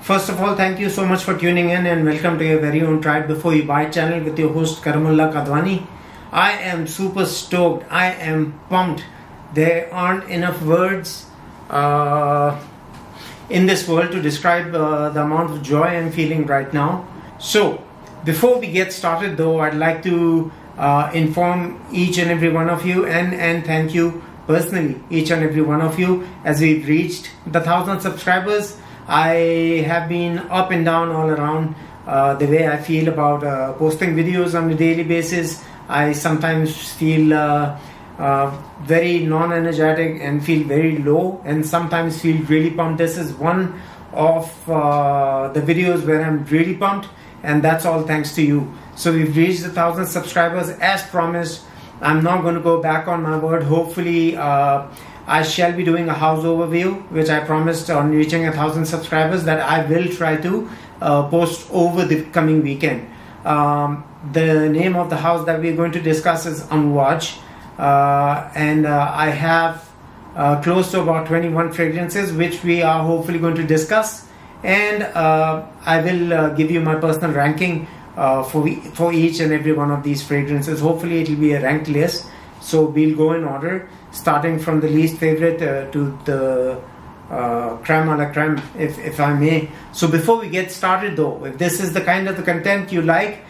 First of all, thank you so much for tuning in and welcome to your very own Try It Before You Buy channel with your host Karamullah Kadwani. I am super stoked. I am pumped. There aren't enough words in this world to describe the amount of joy I'm feeling right now. So, before we get started though, I'd like to inform each and every one of you and thank you personally, each and every one of you, as we've reached the 1,000 subscribers. I have been up and down all around the way I feel about posting videos on a daily basis. I sometimes feel very non-energetic and feel very low, and sometimes feel really pumped. This is one of the videos where I'm really pumped, and that's all thanks to you. So we've reached the 1,000 subscribers as promised. I'm not going to go back on my word. Hopefully I shall be doing a house overview, which I promised on reaching 1,000 subscribers that I will try to post over the coming weekend. The name of the house that we're going to discuss is Amwaj, and I have close to about 21 fragrances which we are hopefully going to discuss, and I will give you my personal ranking for each and every one of these fragrances. Hopefully it will be a ranked list, so we'll go in order, starting from the least favorite to the creme a la creme, if I may. So before we get started though, if this is the kind of the content you like,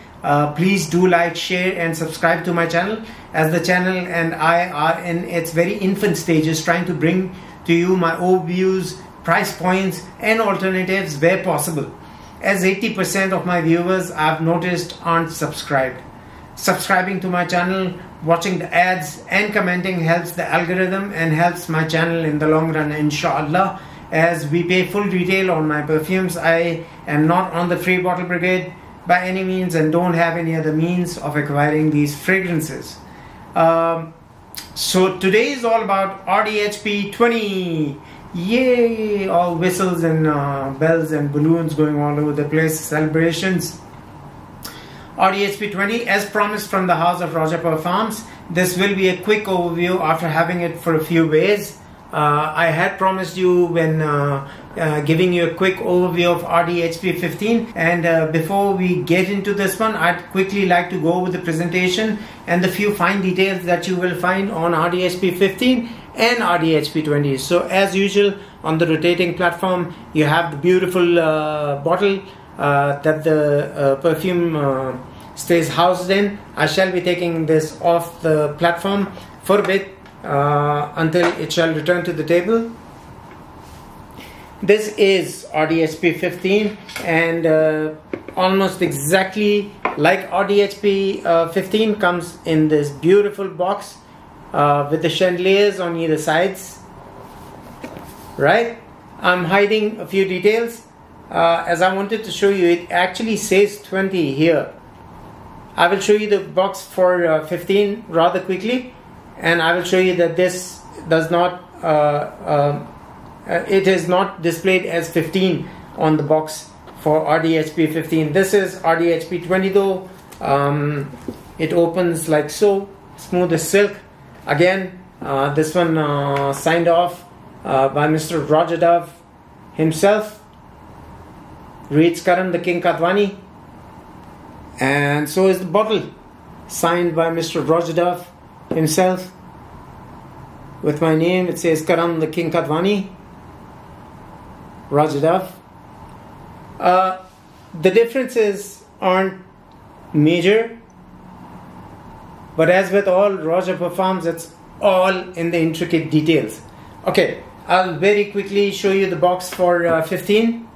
please do like, share and subscribe to my channel, as the channel and I are in its very infant stages, trying to bring to you my overviews, price points and alternatives where possible, as 80% of my viewers I've noticed aren't subscribed. Subscribing to my channel, watching the ads and commenting helps the algorithm and helps my channel in the long run, inshallah, as we pay full retail on my perfumes. I am not on the free bottle brigade by any means and don't have any other means of acquiring these fragrances. So today is all about RDHP 20. Yay! All whistles and bells and balloons going all over the place, celebrations. RDHP 20, as promised from the house of Roja Parfums. This will be a quick overview after having it for a few days. I had promised you when giving you a quick overview of RDHP 15, and before we get into this one, I'd quickly like to go over the presentation and the few fine details that you will find on RDHP 15 and RDHP 20. So as usual, on the rotating platform you have the beautiful bottle that the perfume stays housed in. I shall be taking this off the platform for a bit until it shall return to the table. This is RDHP 15, and almost exactly like RDHP 15 comes in this beautiful box with the chandeliers on either sides. Right, I'm hiding a few details as I wanted to show you. It actually says 20 here. I will show you the box for 15 rather quickly, and I will show you that this does not it is not displayed as 15 on the box for RDHP 15. This is RDHP 20 though. It opens like so, smooth as silk. Again, this one signed off by Mr. Roja Dove himself. Reads Karan the King Kadwani, and so is the bottle, signed by Mr. Roja Dove himself with my name. It says Karan the King Kadwani, Roja Dove. The differences aren't major, but as with all Roja Parfums, it's all in the intricate details. Okay, I'll very quickly show you the box for 15.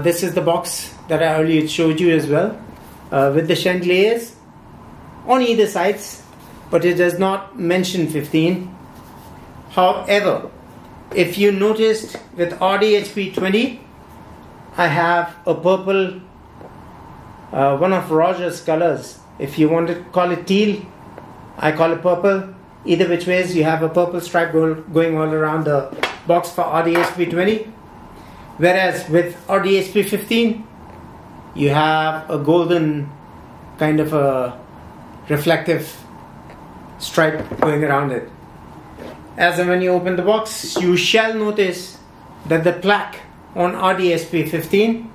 This is the box that I earlier showed you as well, with the chandeliers on either sides, but it does not mention 15. However, if you noticed with RDHP 20, I have a purple, one of Roja's colors. If you want to call it teal, I call it purple. Either which ways, you have a purple stripe going all around the box for RDHP 20. Whereas with RDHP 15, you have a golden kind of a reflective stripe going around it. As and when you open the box, you shall notice that the plaque on RDSP 15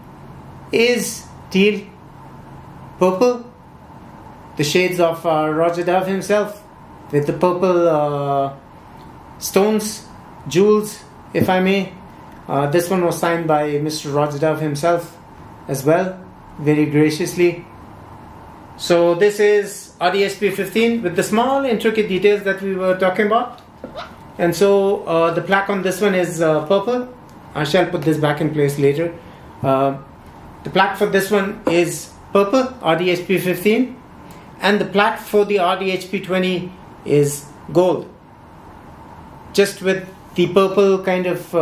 is teal, purple, the shades of Roger Dove himself, with the purple stones, jewels, if I may. This one was signed by Mr. Roger Dove himself as well, very graciously. So this is RDSP 15 with the small intricate details that we were talking about. And so the plaque on this one is purple. I shall put this back in place later. The plaque for this one is purple, RDSP 15. And the plaque for the RDHP 20 is gold. Just with the purple kind of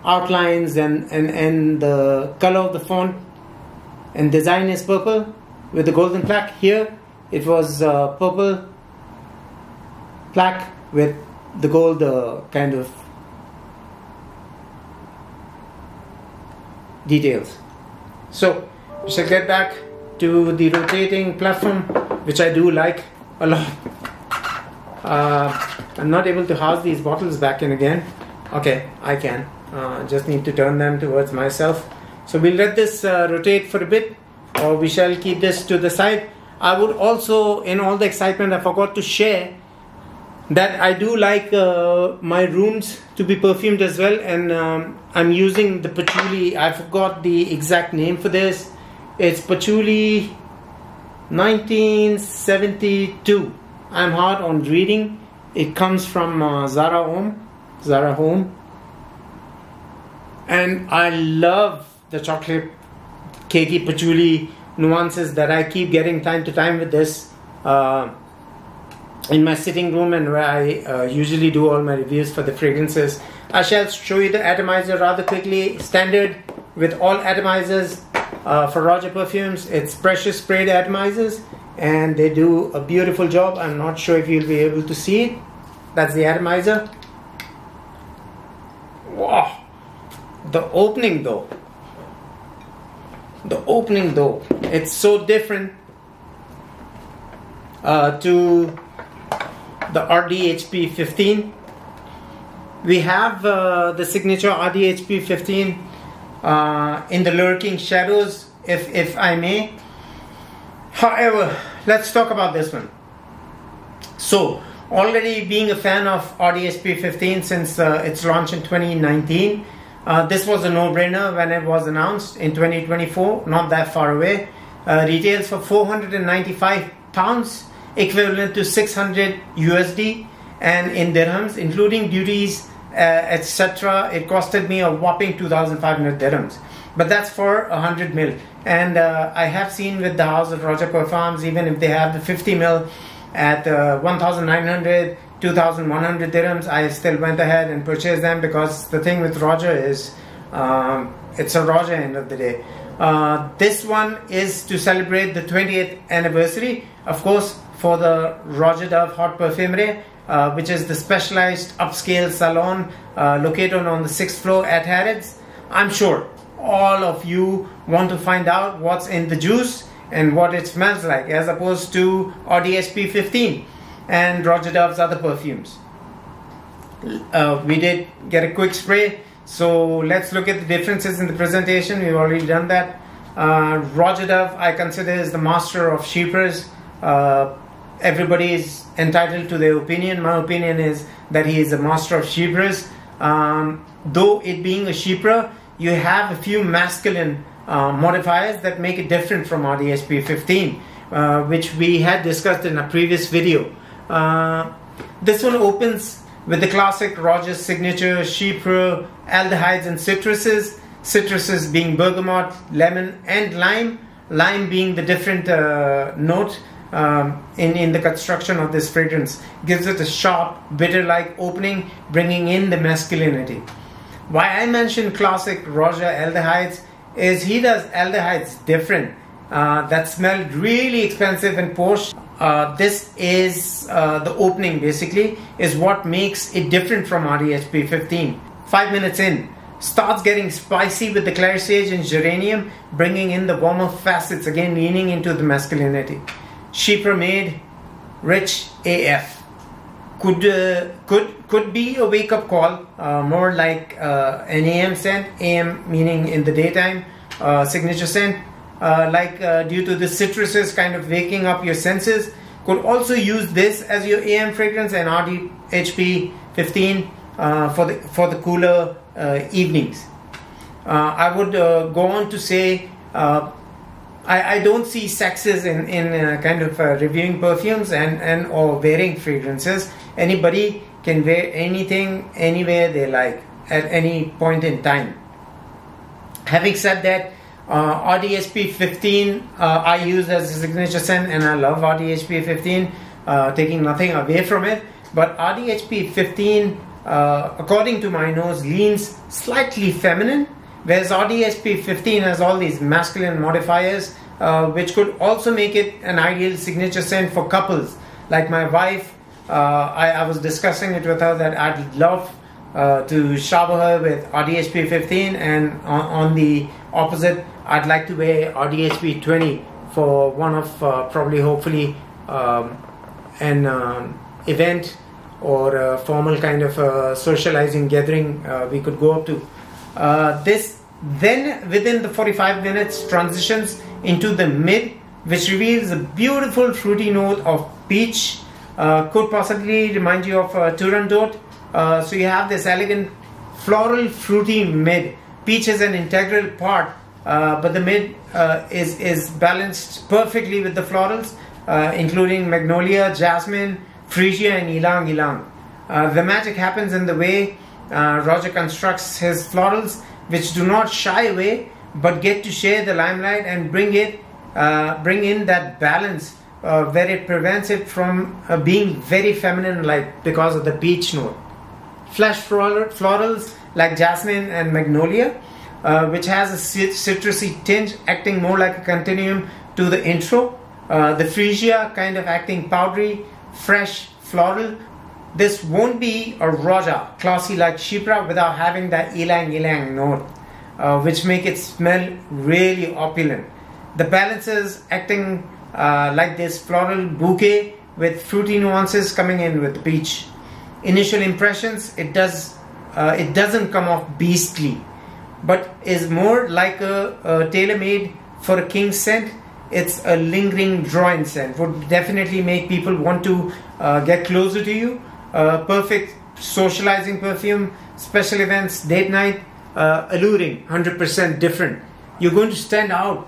outlines and the color of the font and design is purple with the golden plaque. Here it was purple plaque with the gold kind of details. So we shall get back to the rotating platform, which I do like a lot. I'm not able to house these bottles back in again. Okay, I can. Just need to turn them towards myself. So we'll let this rotate for a bit, or we shall keep this to the side. I would also, in all the excitement, I forgot to share that I do like my rooms to be perfumed as well, and I'm using the patchouli. I forgot the exact name for this. It's patchouli 1972. I'm hard on reading. It comes from Zara Home, and I love the chocolate cakey patchouli nuances that I keep getting time to time with this in my sitting room, and where I usually do all my reviews for the fragrances. I shall show you the atomizer rather quickly. Standard with all atomizers for Roger perfumes. It's precious sprayed atomizers, and they do a beautiful job. I'm not sure if you'll be able to see it. That's the atomizer. Wow, the opening though, it's so different to the RDHP 15. We have the signature RDHP 15 in the lurking shadows, if I may. However, let's talk about this one. So, already being a fan of RDSP 15 since its launch in 2019, this was a no-brainer when it was announced in 2024, not that far away. Retails for 495 pounds, equivalent to 600 USD, and in dirhams, including duties, etc., it costed me a whopping 2,500 dirhams. But that's for 100 ml. And I have seen with the House of Roger Parfums, even if they have the 50 ml at 1,900, 2,100 dirhams, I still went ahead and purchased them, because the thing with Roger is it's a Roger end of the day. This one is to celebrate the 20th anniversary, of course, for the Roger Dove Haute Parfumerie, which is the specialized upscale salon located on the 6th floor at Harrods. I'm sure all of you want to find out what's in the juice and what it smells like, as opposed to RDSP 15 and Roger Dove's other perfumes. We did get a quick spray, so let's look at the differences in the presentation. We've already done that. Roger Dove, I consider, is the master of Chypres. Everybody is entitled to their opinion. My opinion is that he is a master of Chypres. Though it being a Chypre, you have a few masculine modifiers that make it different from RDSP 15, which we had discussed in a previous video. This one opens with the classic Roger signature Chypre aldehydes and citruses. Citruses being bergamot, lemon, and lime. Lime being the different note in the construction of this fragrance. Gives it a sharp, bitter-like opening, bringing in the masculinity. Why I mentioned classic Roger aldehydes is he does aldehydes different that smell really expensive and posh. This is the opening, basically, is what makes it different from RDSP 15. 5 minutes in, starts getting spicy with the clair sage and geranium, bringing in the warmer facets, again leaning into the masculinity. Chypre made, rich AF. could be a wake-up call, more like an AM scent. AM meaning in the daytime, signature scent, due to the citruses kind of waking up your senses. Could also use this as your AM fragrance, and RDHP 15 for the cooler evenings. I would go on to say I don't see sexes in kind of reviewing perfumes and or wearing fragrances. Anybody can wear anything anywhere they like at any point in time. Having said that, RDHP 15 I use as a signature scent, and I love RDHP 15, taking nothing away from it. But RDHP 15, according to my nose, leans slightly feminine, whereas RDHP 15 has all these masculine modifiers, which could also make it an ideal signature scent for couples. Like my wife, I was discussing it with her that I'd love to shower her with RDHP 15, and on the opposite, I'd like to wear RDHP 20 for one of hopefully an event or a formal kind of socializing gathering we could go up to. This then within the 45 minutes transitions into the mid, which reveals a beautiful fruity note of peach. Could possibly remind you of Turandot. So you have this elegant floral fruity mid. Peach is an integral part, but the mid is balanced perfectly with the florals, including magnolia, jasmine, freesia, and ylang ylang. The magic happens in the way Roger constructs his florals, which do not shy away but get to share the limelight and bring in that balance where it prevents it from being very feminine, like because of the peach note. Flesh florals like jasmine and magnolia, which has a citrusy tinge, acting more like a continuum to the intro. The freesia kind of acting powdery, fresh, floral. This won't be a Roja, classy like Shipra, without having that ylang ylang note, which make it smell really opulent. The balances acting like this floral bouquet with fruity nuances coming in with peach. Initial impressions, it doesn't come off beastly, but is more like a tailor-made for a king scent. It's a lingering drawing scent. Would definitely make people want to get closer to you. Perfect socializing perfume, special events, date night, alluring, 100% different. You're going to stand out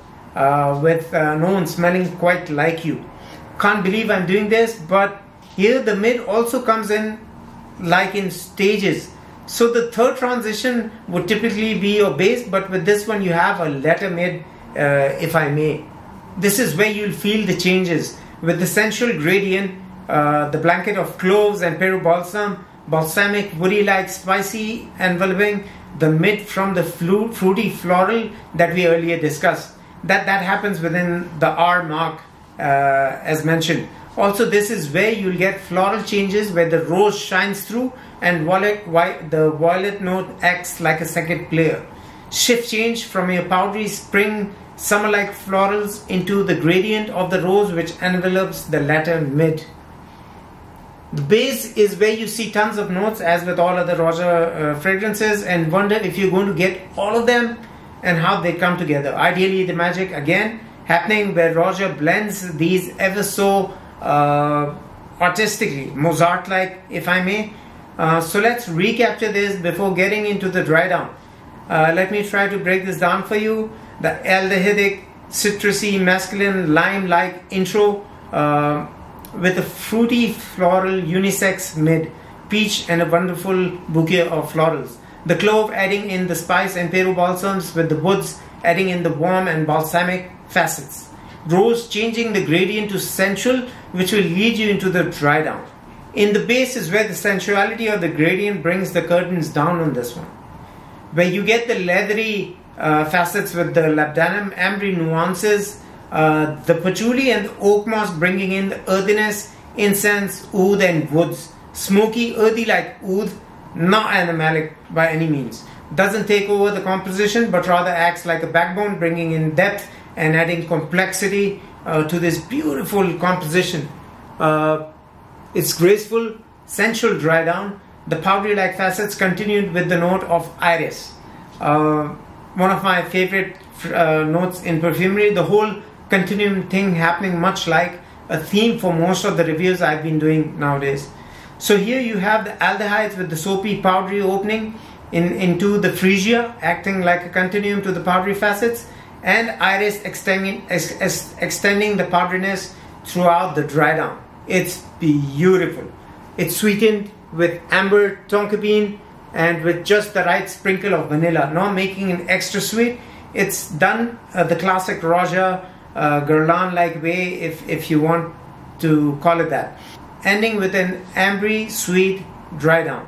with no one smelling quite like you. Can't believe I'm doing this, but here the mid also comes in like in stages. So the third transition would typically be your base, but with this one you have a latter mid, if I may. This is where you'll feel the changes with the sensual gradient, the blanket of cloves and Peru balsam, balsamic, woody-like, spicy enveloping the mid from the fruity floral that we earlier discussed. That happens within the R mark, as mentioned. Also, this is where you'll get floral changes where the rose shines through and the violet note acts like a second player. Shift change from your powdery spring summer-like florals into the gradient of the rose, which envelopes the latter mid. The base is where you see tons of notes, as with all other Roger fragrances, and wonder if you're going to get all of them and how they come together. Ideally, the magic again happening where Roger blends these ever so artistically, Mozart-like, if I may. So let's recapture this before getting into the dry down. Let me try to break this down for you. The aldehydic, citrusy, masculine, lime-like intro with a fruity floral unisex mid, peach, and a wonderful bouquet of florals. The clove adding in the spice and Peru balsams, with the woods adding in the warm and balsamic facets. Rose changing the gradient to sensual, which will lead you into the dry down. In the base is where the sensuality of the gradient brings the curtains down on this one, where you get the leathery facets with the labdanum ambery nuances, the patchouli and the oak moss bringing in the earthiness, incense, oud and woods. Smoky, earthy like oud, not animalic by any means. Doesn't take over the composition, but rather acts like a backbone, bringing in depth and adding complexity to this beautiful composition. It's graceful, sensual dry down. The powdery-like facets continued with the note of iris. One of my favorite notes in perfumery. The whole continuum thing happening much like a theme for most of the reviews I've been doing nowadays. So here you have the aldehydes with the soapy powdery opening into the freesia, acting like a continuum to the powdery facets, and iris extending the powderiness throughout the dry down. It's beautiful. It's sweetened with amber tonka bean and with just the right sprinkle of vanilla, not making it extra sweet. It's done the classic Roja Guerlain-like way, if you want to call it that, ending with an ambery sweet dry down.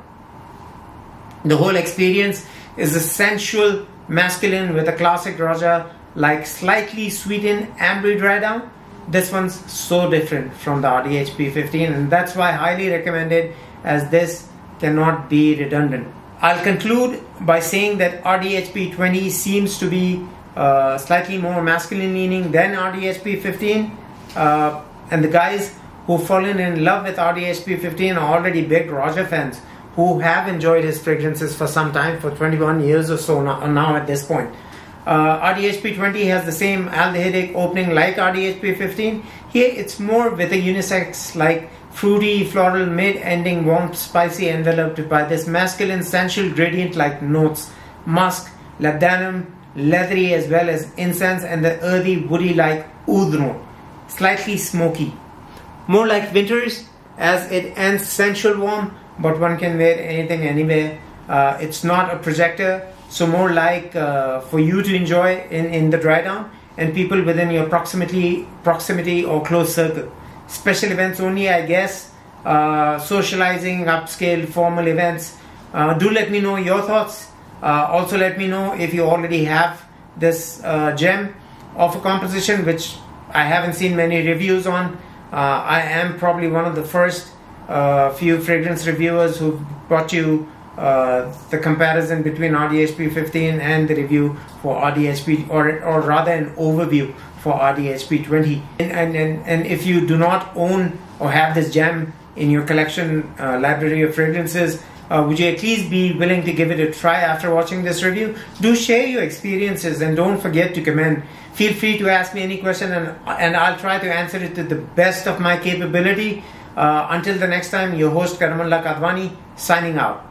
The whole experience is a sensual masculine with a classic Roja like slightly sweetened ambery dry down. This one's so different from the RDHP 15, and that's why highly recommended, as this cannot be redundant. I'll conclude by saying that RDHP 20 seems to be slightly more masculine leaning than RDHP 15, and the guys who've fallen in love with RDHP 15 are already big Roja fans who have enjoyed his fragrances for some time, for 21 years or so now at this point. RDHP 20 has the same aldehydic opening like RDHP 15. Here it's more with a unisex like fruity, floral, mid-ending, warm, spicy, enveloped by this masculine, sensual gradient-like notes, musk, labdanum, leathery, as well as incense, and the earthy, woody-like oud note, slightly smoky. More like winters, as it ends sensual warm, but one can wear anything anywhere. It's not a projector, so more like for you to enjoy in the dry down and people within your proximity or close circle. Special events only, I guess. Socializing, upscale, formal events. Do let me know your thoughts. Also let me know if you already have this gem of a composition, which I haven't seen many reviews on. I am probably one of the first few fragrance reviewers who brought you the comparison between RDHP 15 and the review for RDHP, or rather an overview for RDHP 20. And if you do not own or have this gem in your collection library of fragrances, would you at least be willing to give it a try after watching this review? Do share your experiences and don't forget to comment. Feel free to ask me any question and I'll try to answer it to the best of my capability. Until the next time, your host Karamullah Kadwani signing out.